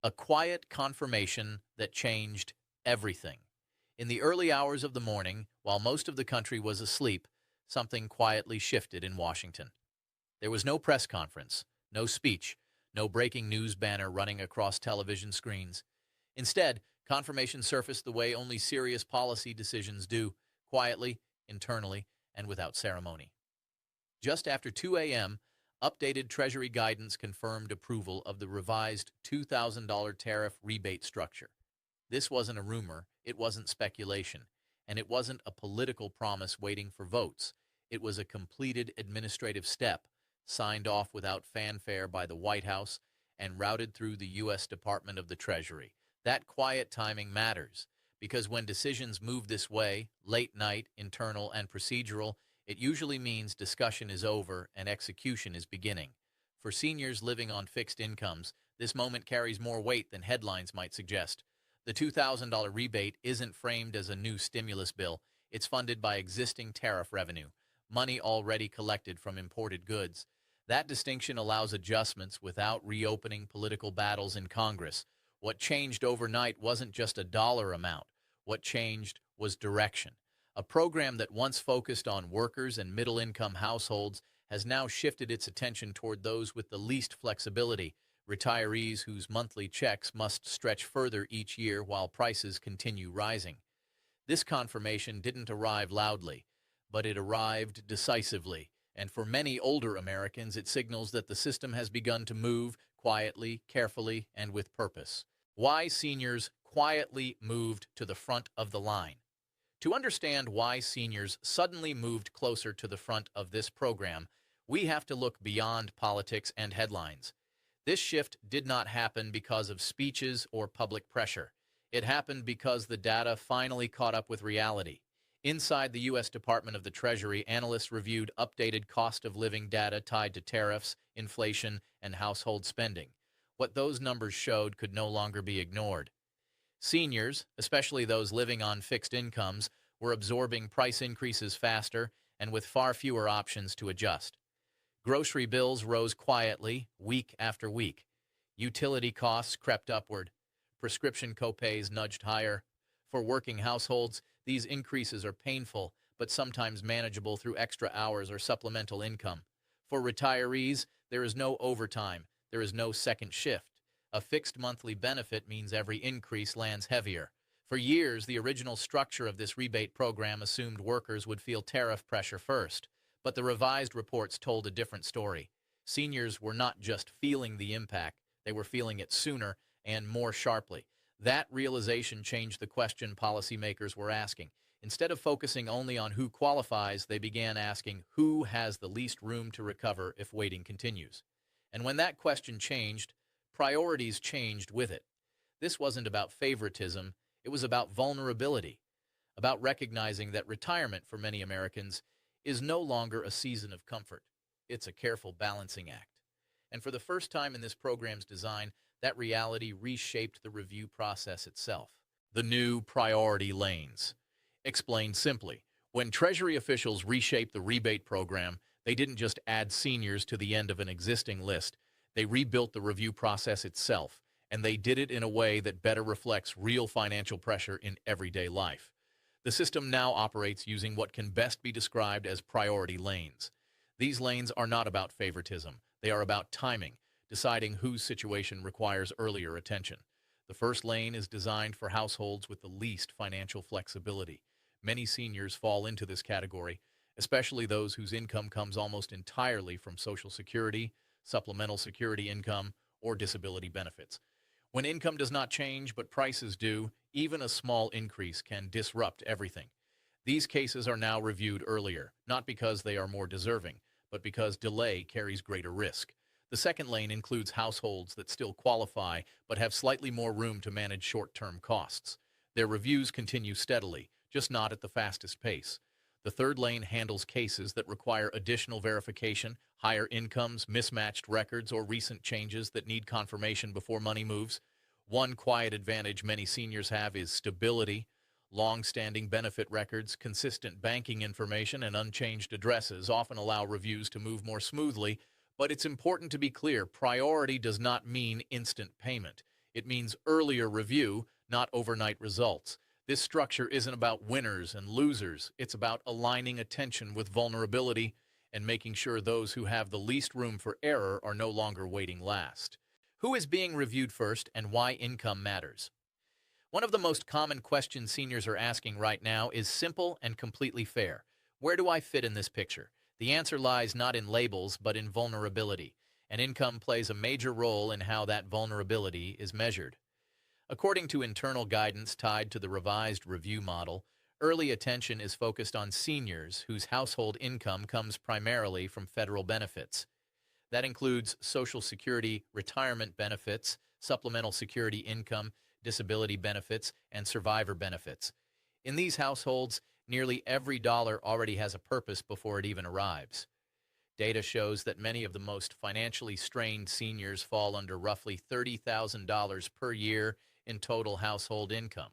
A quiet confirmation that changed everything. In the early hours of the morning, while most of the country was asleep, something quietly shifted in Washington. There was no press conference, no speech, no breaking news banner running across television screens. Instead, confirmation surfaced the way only serious policy decisions do, quietly, internally, and without ceremony. Just after 2 a.m., updated Treasury guidance confirmed approval of the revised $2,000 tariff rebate structure. This wasn't a rumor, it wasn't speculation, and it wasn't a political promise waiting for votes. It was a completed administrative step, signed off without fanfare by the White House and routed through the U.S. Department of the Treasury. That quiet timing matters, because when decisions move this way, late night, internal, and procedural, it usually means discussion is over and execution is beginning. For seniors living on fixed incomes, this moment carries more weight than headlines might suggest. The $2,000 rebate isn't framed as a new stimulus bill. It's funded by existing tariff revenue, money already collected from imported goods. That distinction allows adjustments without reopening political battles in Congress. What changed overnight wasn't just a dollar amount. What changed was direction. A program that once focused on workers and middle-income households has now shifted its attention toward those with the least flexibility, retirees whose monthly checks must stretch further each year while prices continue rising. This confirmation didn't arrive loudly, but it arrived decisively, and for many older Americans it signals that the system has begun to move quietly, carefully, and with purpose. Why seniors quietly moved to the front of the line. To understand why seniors suddenly moved closer to the front of this program, we have to look beyond politics and headlines. This shift did not happen because of speeches or public pressure. It happened because the data finally caught up with reality. Inside the U.S. Department of the Treasury, analysts reviewed updated cost of living data tied to tariffs, inflation, and household spending. What those numbers showed could no longer be ignored. Seniors, especially those living on fixed incomes, were absorbing price increases faster and with far fewer options to adjust. Grocery bills rose quietly, week after week. Utility costs crept upward. Prescription copays nudged higher. For working households, these increases are painful, but sometimes manageable through extra hours or supplemental income. For retirees, there is no overtime. There is no second shift. A fixed monthly benefit means every increase lands heavier. For years, the original structure of this rebate program assumed workers would feel tariff pressure first. But the revised reports told a different story. Seniors were not just feeling the impact, they were feeling it sooner and more sharply. That realization changed the question policymakers were asking. Instead of focusing only on who qualifies, they began asking who has the least room to recover if waiting continues. And when that question changed, priorities changed with it. This wasn't about favoritism, it was about vulnerability, about recognizing that retirement for many Americans is no longer a season of comfort. It's a careful balancing act. And for the first time in this program's design, that reality reshaped the review process itself. The new priority lanes. Explained simply, when Treasury officials reshaped the rebate program, they didn't just add seniors to the end of an existing list. They rebuilt the review process itself, and they did it in a way that better reflects real financial pressure in everyday life. The system now operates using what can best be described as priority lanes. These lanes are not about favoritism. They are about timing, deciding whose situation requires earlier attention. The first lane is designed for households with the least financial flexibility. Many seniors fall into this category, especially those whose income comes almost entirely from Social Security, supplemental security income, or disability benefits. When income does not change but prices do, even a small increase can disrupt everything. These cases are now reviewed earlier, not because they are more deserving, but because delay carries greater risk. The second lane includes households that still qualify but have slightly more room to manage short-term costs. Their reviews continue steadily, just not at the fastest pace. The third lane handles cases that require additional verification, higher incomes, mismatched records, or recent changes that need confirmation before money moves. One quiet advantage many seniors have is stability. Long-standing benefit records, consistent banking information, and unchanged addresses often allow reviews to move more smoothly, but it's important to be clear, priority does not mean instant payment. It means earlier review, not overnight results. This structure isn't about winners and losers. It's about aligning attention with vulnerability and making sure those who have the least room for error are no longer waiting last. Who is being reviewed first and why income matters? One of the most common questions seniors are asking right now is simple and completely fair. Where do I fit in this picture? The answer lies not in labels, but in vulnerability, and income plays a major role in how that vulnerability is measured. According to internal guidance tied to the revised review model, early attention is focused on seniors whose household income comes primarily from federal benefits. That includes Social Security, retirement benefits, supplemental security income, disability benefits, and survivor benefits. In these households, nearly every dollar already has a purpose before it even arrives. Data shows that many of the most financially strained seniors fall under roughly $30,000 per year in total household income.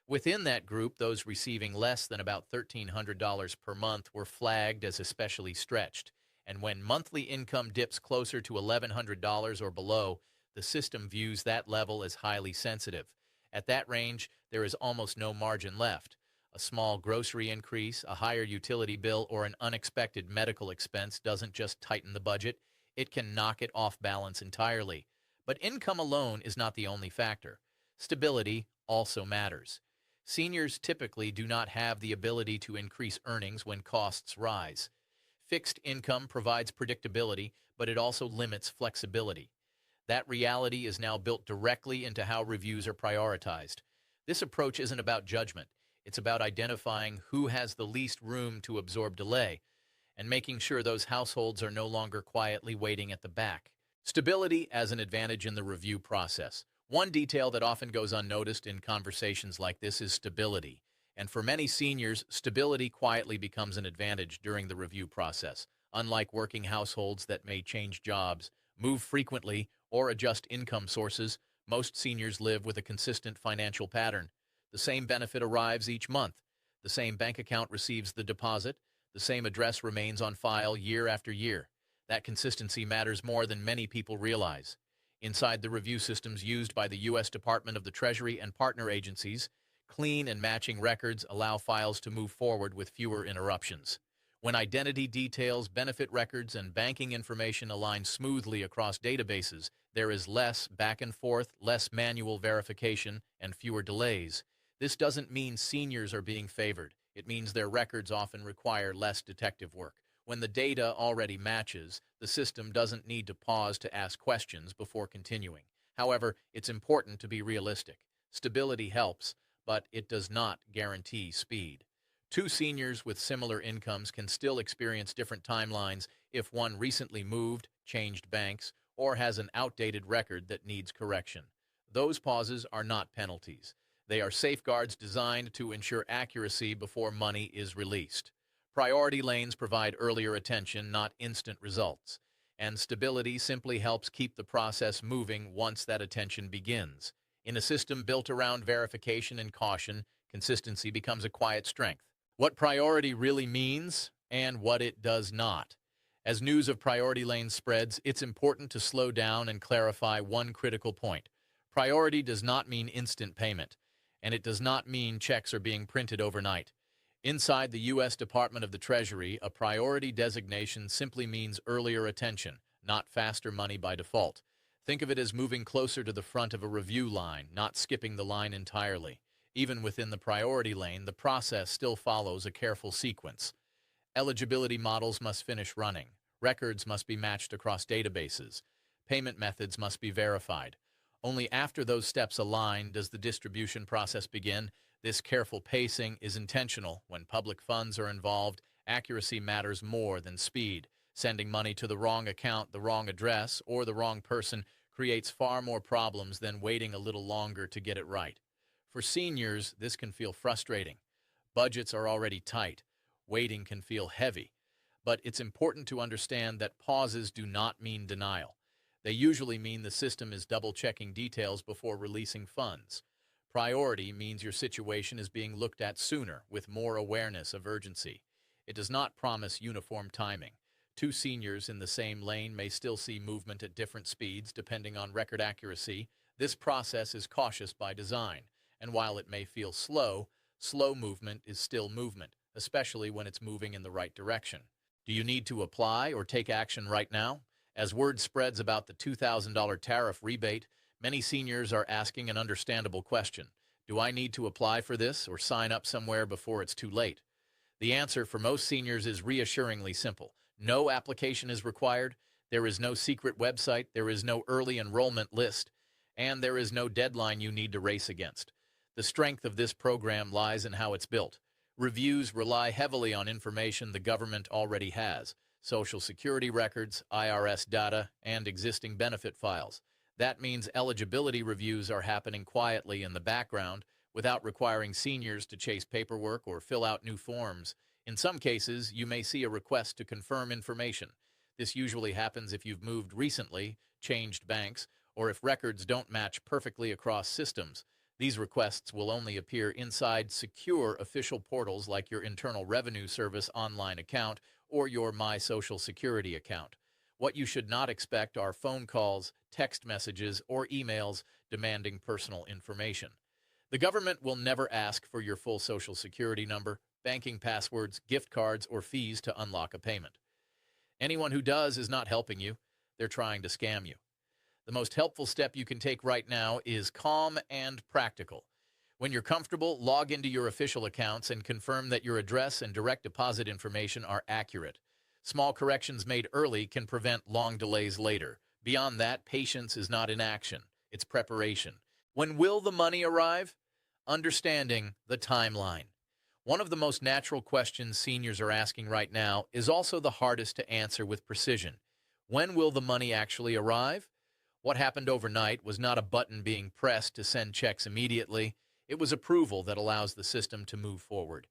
Within that group, those receiving less than about $1,300 per month were flagged as especially stretched. And when monthly income dips closer to $1,100 or below, the system views that level as highly sensitive. At that range, there is almost no margin left. A small grocery increase, a higher utility bill, or an unexpected medical expense doesn't just tighten the budget, it can knock it off balance entirely. But income alone is not the only factor. Stability also matters. Seniors typically do not have the ability to increase earnings when costs rise. Fixed income provides predictability, but it also limits flexibility. That reality is now built directly into how reviews are prioritized. This approach isn't about judgment. It's about identifying who has the least room to absorb delay and making sure those households are no longer quietly waiting at the back. Stability as an advantage in the review process. One detail that often goes unnoticed in conversations like this is stability. And for many seniors, stability quietly becomes an advantage during the review process. Unlike working households that may change jobs, move frequently, or adjust income sources, most seniors live with a consistent financial pattern. The same benefit arrives each month. The same bank account receives the deposit. The same address remains on file year after year. That consistency matters more than many people realize. Inside the review systems used by the U.S. Department of the Treasury and partner agencies, clean and matching records allow files to move forward with fewer interruptions. When identity details, benefit records, and banking information align smoothly across databases, there is less back and forth, less manual verification, and fewer delays. This doesn't mean seniors are being favored. It means their records often require less detective work. When the data already matches, the system doesn't need to pause to ask questions before continuing. However, it's important to be realistic. Stability helps, but it does not guarantee speed. Two seniors with similar incomes can still experience different timelines if one recently moved, changed banks, or has an outdated record that needs correction. Those pauses are not penalties. They are safeguards designed to ensure accuracy before money is released. Priority lanes provide earlier attention, not instant results. And stability simply helps keep the process moving once that attention begins. In a system built around verification and caution, consistency becomes a quiet strength. What priority really means and what it does not. As news of priority lanes spreads, it's important to slow down and clarify one critical point. Priority does not mean instant payment, and it does not mean checks are being printed overnight. Inside the U.S. Department of the Treasury, a priority designation simply means earlier attention, not faster money by default. Think of it as moving closer to the front of a review line, not skipping the line entirely. Even within the priority lane, the process still follows a careful sequence. Eligibility models must finish running. Records must be matched across databases. Payment methods must be verified. Only after those steps align does the distribution process begin. This careful pacing is intentional. When public funds are involved, accuracy matters more than speed. Sending money to the wrong account, the wrong address, or the wrong person creates far more problems than waiting a little longer to get it right. For seniors, this can feel frustrating. Budgets are already tight. Waiting can feel heavy. But it's important to understand that pauses do not mean denial. They usually mean the system is double-checking details before releasing funds. Priority means your situation is being looked at sooner, with more awareness of urgency. It does not promise uniform timing. Two seniors in the same lane may still see movement at different speeds depending on record accuracy. This process is cautious by design, and while it may feel slow, slow movement is still movement, especially when it's moving in the right direction. Do you need to apply or take action right now? As word spreads about the $2,000 tariff rebate, many seniors are asking an understandable question. Do I need to apply for this or sign up somewhere before it's too late? The answer for most seniors is reassuringly simple. No application is required, there is no secret website, there is no early enrollment list, and there is no deadline you need to race against. The strength of this program lies in how it's built. Reviews rely heavily on information the government already has: Social Security records, IRS data, and existing benefit files. That means eligibility reviews are happening quietly in the background without requiring seniors to chase paperwork or fill out new forms. In some cases, you may see a request to confirm information. This usually happens if you've moved recently, changed banks, or if records don't match perfectly across systems. These requests will only appear inside secure official portals like your Internal Revenue Service online account or your My Social Security account. What you should not expect are phone calls, text messages, or emails demanding personal information. The government will never ask for your full Social Security number, banking passwords, gift cards, or fees to unlock a payment. Anyone who does is not helping you. They're trying to scam you. The most helpful step you can take right now is calm and practical. When you're comfortable, log into your official accounts and confirm that your address and direct deposit information are accurate. Small corrections made early can prevent long delays later. Beyond that, patience is not inaction, it's preparation. When will the money arrive? Understanding the timeline. One of the most natural questions seniors are asking right now is also the hardest to answer with precision. When will the money actually arrive? What happened overnight was not a button being pressed to send checks immediately. It was approval that allows the system to move forward.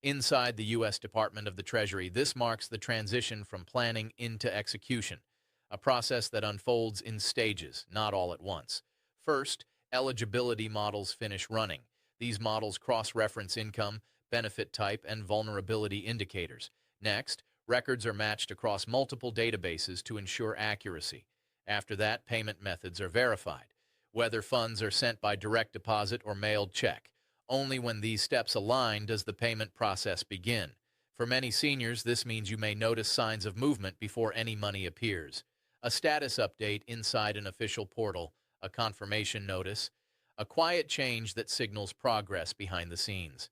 Inside the U.S. Department of the Treasury, this marks the transition from planning into execution, a process that unfolds in stages, not all at once. First, eligibility models finish running. These models cross-reference income, benefit type, and vulnerability indicators. Next, records are matched across multiple databases to ensure accuracy. After that, payment methods are verified, whether funds are sent by direct deposit or mailed check. Only when these steps align does the payment process begin. For many seniors, this means you may notice signs of movement before any money appears. A status update inside an official portal, a confirmation notice, a quiet change that signals progress behind the scenes.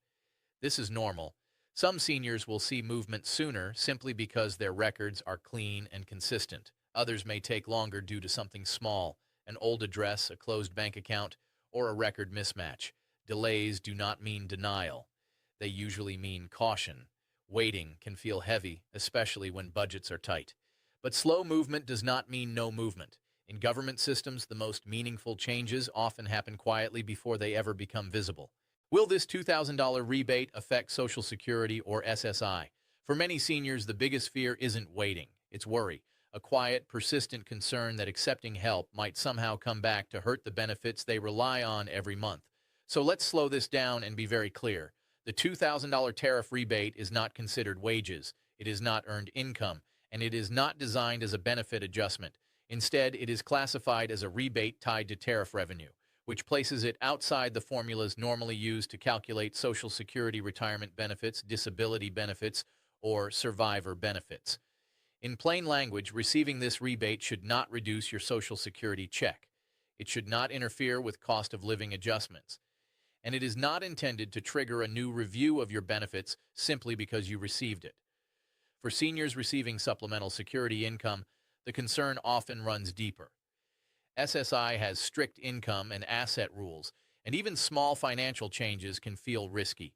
This is normal. Some seniors will see movement sooner simply because their records are clean and consistent. Others may take longer due to something small, an old address, a closed bank account, or a record mismatch. Delays do not mean denial. They usually mean caution. Waiting can feel heavy, especially when budgets are tight. But slow movement does not mean no movement. In government systems, the most meaningful changes often happen quietly before they ever become visible. Will this $2,000 rebate affect Social Security or SSI? For many seniors, the biggest fear isn't waiting, it's worry. A quiet, persistent concern that accepting help might somehow come back to hurt the benefits they rely on every month. So let's slow this down and be very clear. The $2,000 tariff rebate is not considered wages, it is not earned income, and it is not designed as a benefit adjustment. Instead, it is classified as a rebate tied to tariff revenue, which places it outside the formulas normally used to calculate Social Security retirement benefits, disability benefits, or survivor benefits. In plain language, receiving this rebate should not reduce your Social Security check. It should not interfere with cost of living adjustments. And it is not intended to trigger a new review of your benefits simply because you received it. For seniors receiving supplemental security income, the concern often runs deeper. SSI has strict income and asset rules, and even small financial changes can feel risky.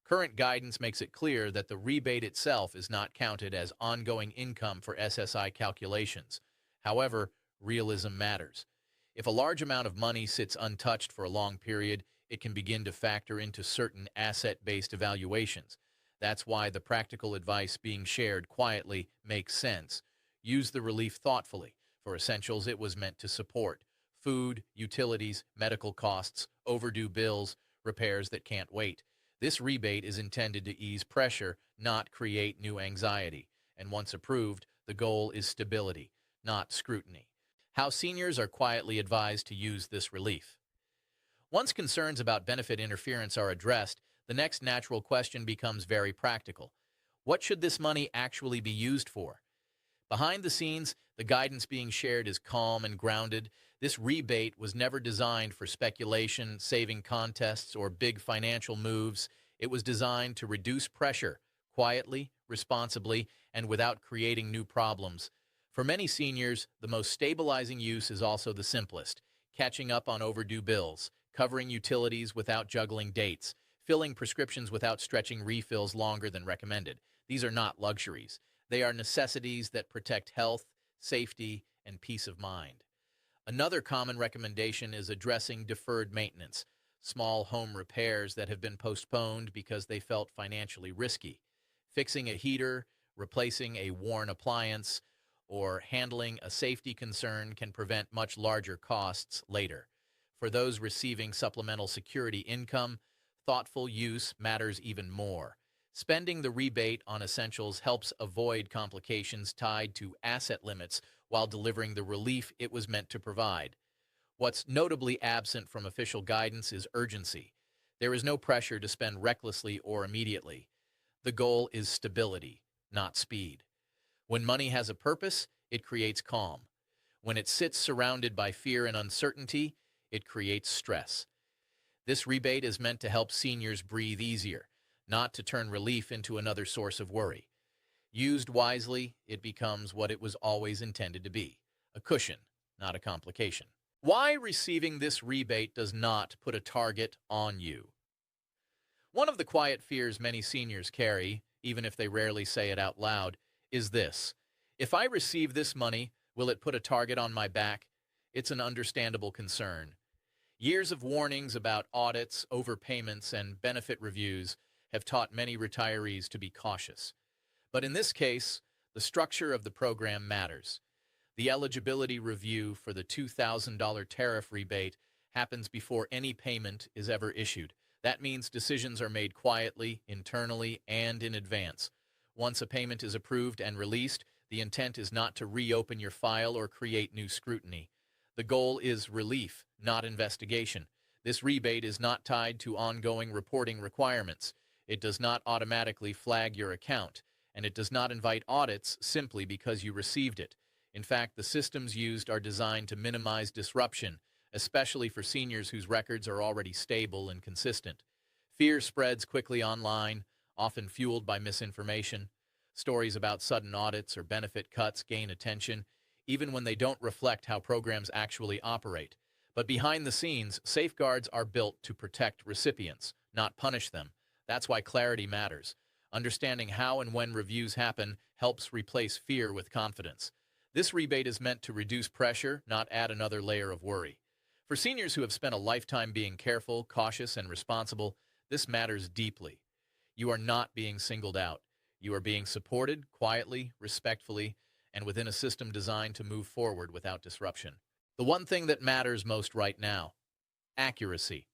Current guidance makes it clear that the rebate itself is not counted as ongoing income for SSI calculations. However, realism matters. If a large amount of money sits untouched for a long period, it can begin to factor into certain asset-based evaluations. That's why the practical advice being shared quietly makes sense. Use the relief thoughtfully. For essentials it was meant to support: food, utilities, medical costs, overdue bills, repairs that can't wait. This rebate is intended to ease pressure, not create new anxiety. And once approved, the goal is stability, not scrutiny. How seniors are quietly advised to use this relief. Once concerns about benefit interference are addressed, the next natural question becomes very practical. What should this money actually be used for? Behind the scenes, the guidance being shared is calm and grounded. This rebate was never designed for speculation, saving contests, or big financial moves. It was designed to reduce pressure, quietly, responsibly, and without creating new problems. For many seniors, the most stabilizing use is also the simplest: catching up on overdue bills, covering utilities without juggling dates, filling prescriptions without stretching refills longer than recommended. These are not luxuries. They are necessities that protect health, safety, and peace of mind. Another common recommendation is addressing deferred maintenance, small home repairs that have been postponed because they felt financially risky. Fixing a heater, replacing a worn appliance, or handling a safety concern can prevent much larger costs later. For those receiving supplemental security income, thoughtful use matters even more. Spending the rebate on essentials helps avoid complications tied to asset limits while delivering the relief it was meant to provide. What's notably absent from official guidance is urgency. There is no pressure to spend recklessly or immediately. The goal is stability, not speed. When money has a purpose, it creates calm. When it sits surrounded by fear and uncertainty, it creates stress. This rebate is meant to help seniors breathe easier, not to turn relief into another source of worry. Used wisely, it becomes what it was always intended to be: a cushion, not a complication. Why receiving this rebate does not put a target on you. One of the quiet fears many seniors carry, even if they rarely say it out loud, is this: if I receive this money, will it put a target on my back? It's an understandable concern. Years of warnings about audits, overpayments, and benefit reviews have taught many retirees to be cautious. But in this case, the structure of the program matters. The eligibility review for the $2,000 tariff rebate happens before any payment is ever issued. That means decisions are made quietly, internally, and in advance. Once a payment is approved and released, the intent is not to reopen your file or create new scrutiny. The goal is relief, not investigation. This rebate is not tied to ongoing reporting requirements. It does not automatically flag your account, and it does not invite audits simply because you received it. In fact, the systems used are designed to minimize disruption, especially for seniors whose records are already stable and consistent. Fear spreads quickly online, often fueled by misinformation. Stories about sudden audits or benefit cuts gain attention, even when they don't reflect how programs actually operate. But behind the scenes, safeguards are built to protect recipients, not punish them. That's why clarity matters. Understanding how and when reviews happen helps replace fear with confidence. This rebate is meant to reduce pressure, not add another layer of worry. For seniors who have spent a lifetime being careful, cautious, and responsible, this matters deeply. You are not being singled out. You are being supported quietly, respectfully, and within a system designed to move forward without disruption. The one thing that matters most right now: accuracy.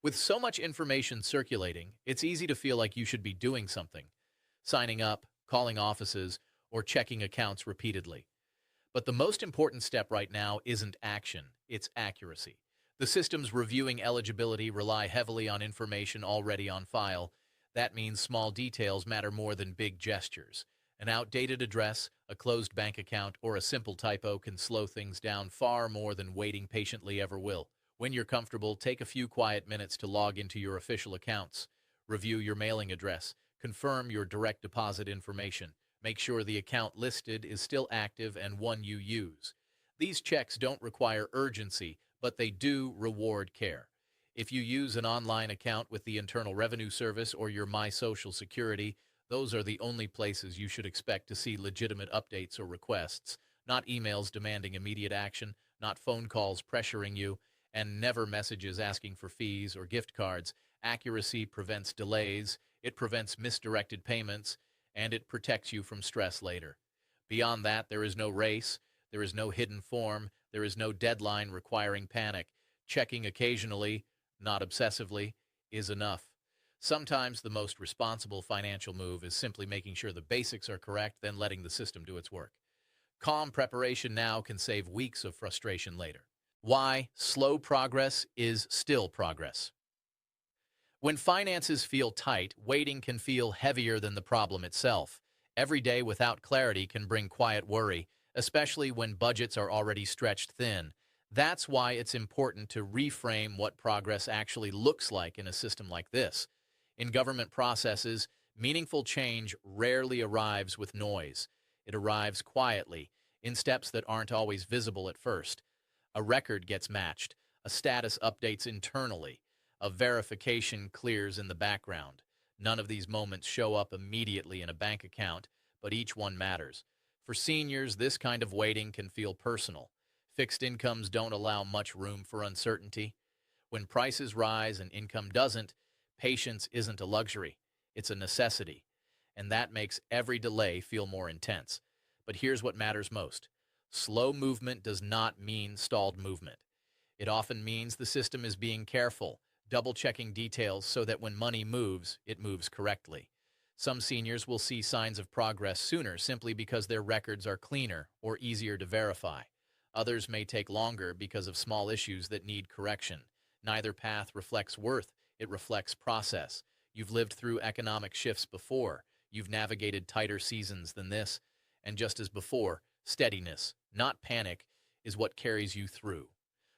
With so much information circulating, it's easy to feel like you should be doing something: signing up, calling offices, or checking accounts repeatedly. But the most important step right now isn't action, it's accuracy. The systems reviewing eligibility rely heavily on information already on file. That means small details matter more than big gestures. An outdated address, a closed bank account, or a simple typo can slow things down far more than waiting patiently ever will. When you're comfortable, take a few quiet minutes to log into your official accounts. Review your mailing address. Confirm your direct deposit information. Make sure the account listed is still active and one you use. These checks don't require urgency, but they do reward care. If you use an online account with the Internal Revenue Service or your My Social Security, those are the only places you should expect to see legitimate updates or requests, not emails demanding immediate action, not phone calls pressuring you, and never messages asking for fees or gift cards. Accuracy prevents delays, it prevents misdirected payments, and it protects you from stress later. Beyond that, there is no race, there is no hidden form, there is no deadline requiring panic. Checking occasionally, not obsessively, is enough. Sometimes the most responsible financial move is simply making sure the basics are correct, then letting the system do its work. Calm preparation now can save weeks of frustration later. Why slow progress is still progress. When finances feel tight, waiting can feel heavier than the problem itself. Every day without clarity can bring quiet worry, especially when budgets are already stretched thin. That's why it's important to reframe what progress actually looks like in a system like this. In government processes, meaningful change rarely arrives with noise. It arrives quietly, in steps that aren't always visible at first. A record gets matched, a status updates internally, a verification clears in the background. None of these moments show up immediately in a bank account, but each one matters. For seniors, this kind of waiting can feel personal. Fixed incomes don't allow much room for uncertainty. When prices rise and income doesn't, patience isn't a luxury, it's a necessity. And that makes every delay feel more intense. But here's what matters most. Slow movement does not mean stalled movement. It often means the system is being careful, double-checking details so that when money moves, it moves correctly. Some seniors will see signs of progress sooner simply because their records are cleaner or easier to verify. Others may take longer because of small issues that need correction. Neither path reflects worth, it reflects process. You've lived through economic shifts before. You've navigated tighter seasons than this. And just as before, steadiness, not panic, is what carries you through.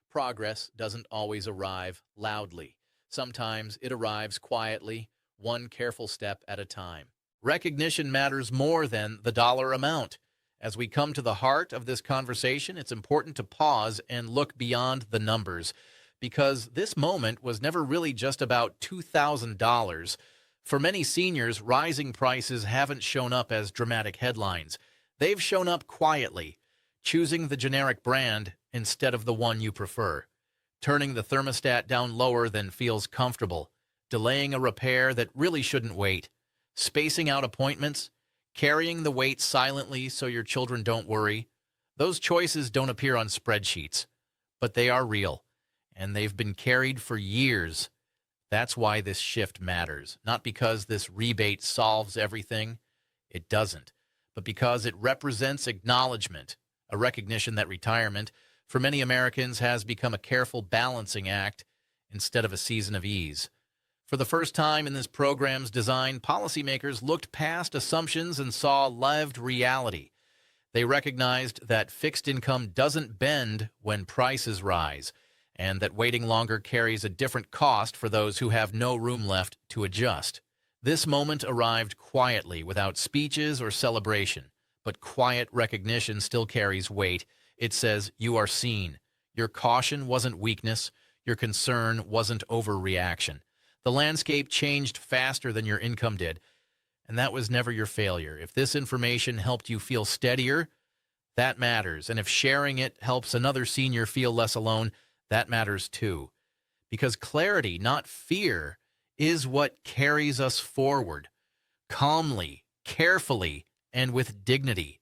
Progress doesn't always arrive loudly. Sometimes it arrives quietly, one careful step at a time. Recognition matters more than the dollar amount. As we come to the heart of this conversation, it's important to pause and look beyond the numbers, because this moment was never really just about $2,000. For many seniors, rising prices haven't shown up as dramatic headlines. They've shown up quietly, choosing the generic brand instead of the one you prefer, turning the thermostat down lower than feels comfortable, delaying a repair that really shouldn't wait, spacing out appointments, carrying the weight silently so your children don't worry. Those choices don't appear on spreadsheets, but they are real, and they've been carried for years. That's why this shift matters, not because this rebate solves everything. It doesn't, but because it represents acknowledgement, a recognition that retirement, for many Americans, has become a careful balancing act instead of a season of ease. For the first time in this program's design, policymakers looked past assumptions and saw lived reality. They recognized that fixed income doesn't bend when prices rise, and that waiting longer carries a different cost for those who have no room left to adjust. This moment arrived quietly, without speeches or celebration, but quiet recognition still carries weight. It says, you are seen. Your caution wasn't weakness. Your concern wasn't overreaction. The landscape changed faster than your income did, and that was never your failure. If this information helped you feel steadier, that matters. And if sharing it helps another senior feel less alone, that matters too. Because clarity, not fear, is what carries us forward, calmly, carefully, and with dignity.